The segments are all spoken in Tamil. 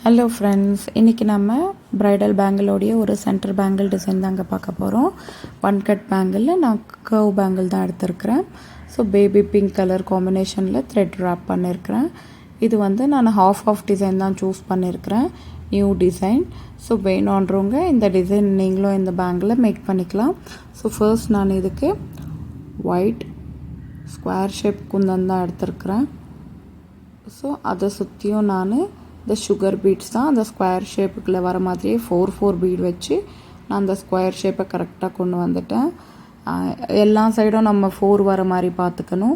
ஹலோ ஃப்ரெண்ட்ஸ், இன்றைக்கி நம்ம ப்ரைடல் பேங்கிளோடைய ஒரு சென்டர் பேங்கிள் டிசைன் தாங்க பார்க்க போகிறோம். ஒன் கட் பேங்கிளில் நான் கர்வ் பேங்கிள் தான் எடுத்திருக்கிறேன். ஸோ பேபி பிங்க் கலர் காம்பினேஷனில் த்ரெட் ட்ராப் பண்ணியிருக்கிறேன். இது நான் ஹாஃப் டிசைன் தான் சூஸ் பண்ணியிருக்கிறேன், நியூ டிசைன். ஸோ வேணுன்றவங்க இந்த டிசைன் நீங்களும் இந்த பேங்கில் மேக் பண்ணிக்கலாம். ஸோ ஃபர்ஸ்ட் நான் இதுக்கு ஒயிட் ஸ்கொயர் ஷேப் குந்தன் தான் எடுத்திருக்கிறேன். ஸோ அதை சுற்றியும் நான் இந்த சுகர் பீட்ஸ் தான் அந்த ஸ்கொயர் ஷேப்புக்குள்ளே வர மாதிரியே 4 பீட் வச்சு நான் அந்த ஸ்கொயர் ஷேப்பை கரெக்டாக கொண்டு வந்துட்டேன். எல்லா சைடும் நம்ம 4 வர மாதிரி பார்த்துக்கணும்.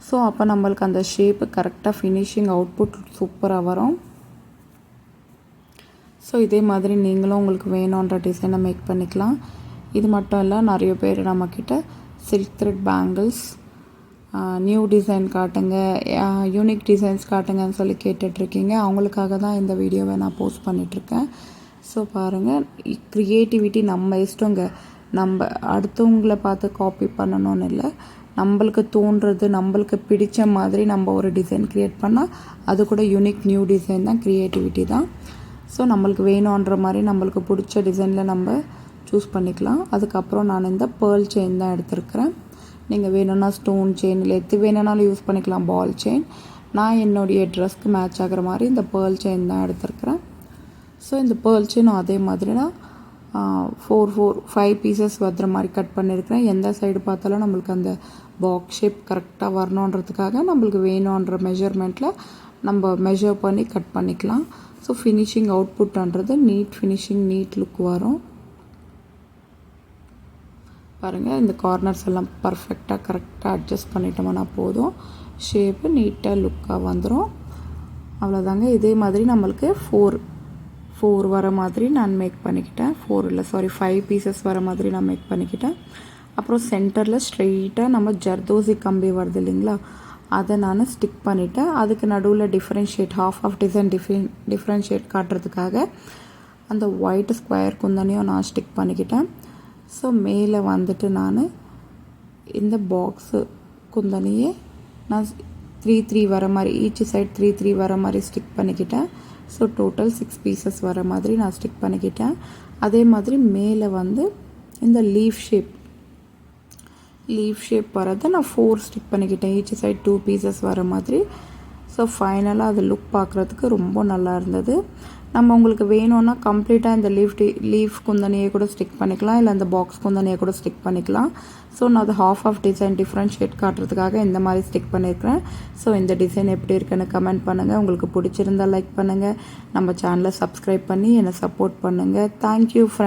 ஸோ அப்போ நம்மளுக்கு அந்த ஷேப்பு கரெக்டாக ஃபினிஷிங் அவுட்புட் சூப்பராக வரும். ஸோ இதே மாதிரி நீங்களும் உங்களுக்கு வேணுன்ற டிசைனை மேக் பண்ணிக்கலாம். இது மட்டும் இல்லை, நிறைய பேர் நம்மக்கிட்ட silk thread bangles new design காட்டுங்க, யூனிக் டிசைன்ஸ் காட்டுங்கன்னு சொல்லி கேட்டுட்ருக்கீங்க. அவங்களுக்காக தான் இந்த வீடியோவை நான் போஸ்ட் பண்ணிகிட்ருக்கேன். ஸோ பாருங்கள், க்ரியேட்டிவிட்டி நம்ம இஷ்டங்க. நம்ம அடுத்தவங்களை பார்த்து காப்பி பண்ணணும்னு இல்லை, நம்மளுக்கு தோன்றுறது, நம்மளுக்கு பிடித்த மாதிரி நம்ம ஒரு டிசைன் க்ரியேட் பண்ணால் அது கூட யூனிக் நியூ டிசைன் தான், க்ரியேட்டிவிட்டி தான். ஸோ நம்மளுக்கு வேணுன்ற மாதிரி நம்மளுக்கு பிடிச்ச டிசைனில் நம்ம சூஸ் பண்ணிக்கலாம். அதுக்கப்புறம் நான் இந்த பேர்ல் செயின் தான் எடுத்திருக்கிறேன். நீங்கள் வேணும்னா ஸ்டோன் செயின் இல்லை எது வேணுனாலும் யூஸ் பண்ணிக்கலாம், பால் செயின். நான் என்னுடைய ட்ரெஸ்க்கு மேட்ச் ஆகிற மாதிரி இந்த பேர்ல் செயின் தான் எடுத்திருக்கிறேன். ஸோ இந்த பேர்ல் செயினும் அதே மாதிரி நான் 5 பீசஸ் வர்ற மாதிரி கட் பண்ணியிருக்கிறேன். எந்த சைடு பார்த்தாலும் நம்மளுக்கு அந்த பாக்ஸ் ஷேப் கரெக்டாக வரணுன்றதுக்காக நம்மளுக்கு வேணுன்ற மெஷர்மெண்ட்டில் நம்ம மெஷர் பண்ணி கட் பண்ணிக்கலாம். ஸோ ஃபினிஷிங் அவுட்புட்ன்றது நீட் ஃபினிஷிங், நீட் லுக் வரும். பாருங்கள், இந்த கார்னர்ஸ் எல்லாம் பர்ஃபெக்டாக கரெக்டாக அட்ஜஸ்ட் பண்ணிட்டோம்னா போதும், ஷேப்பு நீட்டாக லுக்காக வந்துடும். அவ்வளோதாங்க. இதே மாதிரி நம்மளுக்கு 4 வர மாதிரி நான் மேக் பண்ணிக்கிட்டேன். 5 பீசஸ் வர மாதிரி நான் மேக் பண்ணிக்கிட்டேன். அப்புறம் சென்டரில் ஸ்ட்ரெயிட்டாக நம்ம ஜர்தோசி கம்பி வருது இல்லைங்களா, அதை நான் ஸ்டிக் பண்ணிவிட்டேன். அதுக்கு நடுவில் டிஃப்ரென்ஷியேட் ஆஃப் டிசைன் டிஃப்ரென்ஷியேட் காட்டுறதுக்காக அந்த ஒயிட் ஸ்கொயர் குந்தனையும் நான் ஸ்டிக் பண்ணிக்கிட்டேன். ஸோ மேலே நான் இந்த பாக்ஸு குந்தனையே நான் 3 வர மாதிரி, ஈச் சைட் 3 வர மாதிரி ஸ்டிக் பண்ணிக்கிட்டேன். ஸோ டோட்டல் 6 பீசஸ் வர மாதிரி நான் ஸ்டிக் பண்ணிக்கிட்டேன். அதே மாதிரி மேலே இந்த லீஃப் ஷேப் வரதை நான் 4 ஸ்டிக் பண்ணிக்கிட்டேன், ஈச் சைட் 2 பீசஸ் வர மாதிரி. ஸோ ஃபைனலாக அது லுக் பார்க்குறதுக்கு ரொம்ப நல்லா இருந்தது. நம்ம உங்களுக்கு வேணும்னா கம்ப்ளீட்டாக இந்த லீஃப் குந்தனையை கூட ஸ்டிக் பண்ணிக்கலாம், இல்லை அந்த பாக்ஸ் குந்தனையை கூட ஸ்டிக் பண்ணிக்கலாம். ஸோ நான் அது ஆஃப் டிசைன் டிஃப்ரென்ஷியேட் காட்டுறதுக்காக இந்த மாதிரி ஸ்டிக் பண்ணியிருக்கிறேன். ஸோ இந்த டிசைன் எப்படி இருக்குன்னு கமெண்ட் பண்ணுங்கள். உங்களுக்கு பிடிச்சிருந்தால் லைக் பண்ணுங்கள். நம்ம சேனலை சப்ஸ்கிரைப் பண்ணி என்னை சப்போர்ட் பண்ணுங்கள். Thank you friends.